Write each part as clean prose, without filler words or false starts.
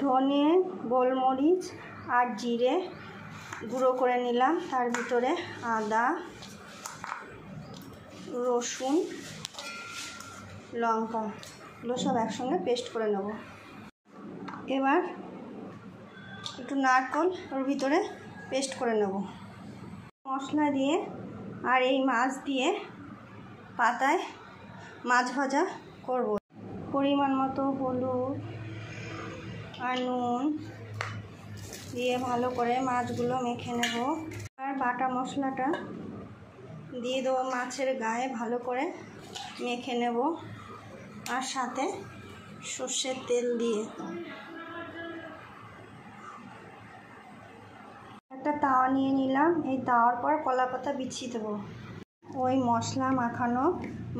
ধনে, গোলমরিচ আর জিরে গুঁড়ো করে নিলাম। তার ভিতরে আদা, রসুন, লঙ্কা এগুলো সব একসঙ্গে পেস্ট করে নেব। এবার একটু নারকেল ওর ভিতরে পেস্ট করে নেব। মশলা দিয়ে আর এই মাছ দিয়ে পাতায় মাছ ভাজা করব। পরিমাণ মতো হলুদ আর নুন দিয়ে ভালো করে মাছগুলো মেখে নেব। আর বাটা মশলাটা দিয়ে দেবো মাছের গায়ে, ভালো করে মেখে নেব। আর সাথে সর্ষের তেল দিয়ে একটা তাওয়া নিয়ে নিলাম। এই তাওয়ার পর কলা পাতা বিছিয়ে দেবো। ওই মশলা মাখানো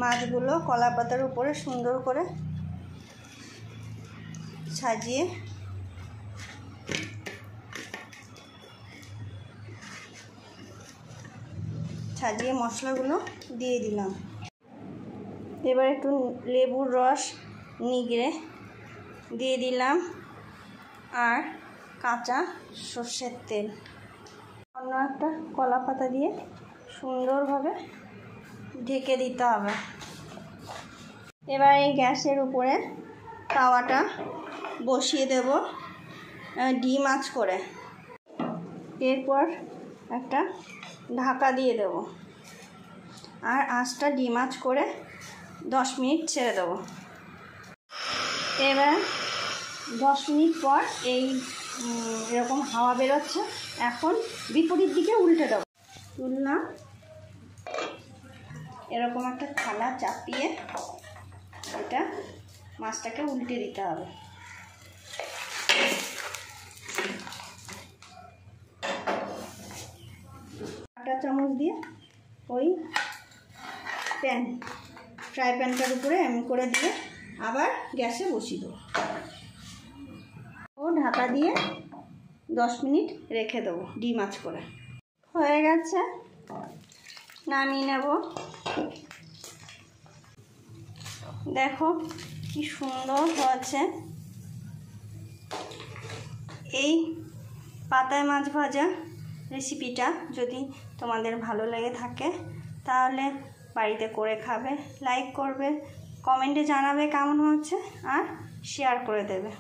মাছগুলো কলা পাতার উপরে সুন্দর করে সাজিয়ে মশলাগুলো দিয়ে দিলাম। এবার একটু লেবুর রস নিগড়ে দিয়ে দিলাম আর কাঁচা সর্ষের তেল। অন্য একটা কলা পাতা দিয়ে সুন্দরভাবে ঢেকে দিতে হবে। এবার এই গ্যাসের উপরে তাওয়াটা বসিয়ে দেব ডিম আঁচ করে। এরপর একটা ঢাকা দিয়ে দেব আর আঁচটা ডিম আঁচ করে 10 মিনিট ছেড়ে দেব। এবার 10 মিনিট পর এই এরকম হাওয়া বেরোচ্ছে। এখন বিপরীত দিকে উল্টে দেব। তুললাম, এরকম একটা থালা চাপিয়ে এটা মাছটাকে উল্টে দিতে হবে। আটা চামচ দিয়ে ওই ফ্রাই প্যানটার উপরে এমন করে দিয়ে আবার গ্যাসে বসিয়ে দেবো ও ঢাকা দিয়ে 10 মিনিট রেখে দেবো ডিম আঁচ করে। হয়ে গেছে, নামিয়ে নেব। দেখো কি সুন্দর হয়েছে। এই পাতায় মাছ ভাজা রেসিপিটা যদি তোমাদের ভালো লেগে থাকে তাহলে বাড়িতে করে খাবে, লাইক করবে, কমেন্টে জানাবে কেমন হচ্ছে আর শেয়ার করে দেবে।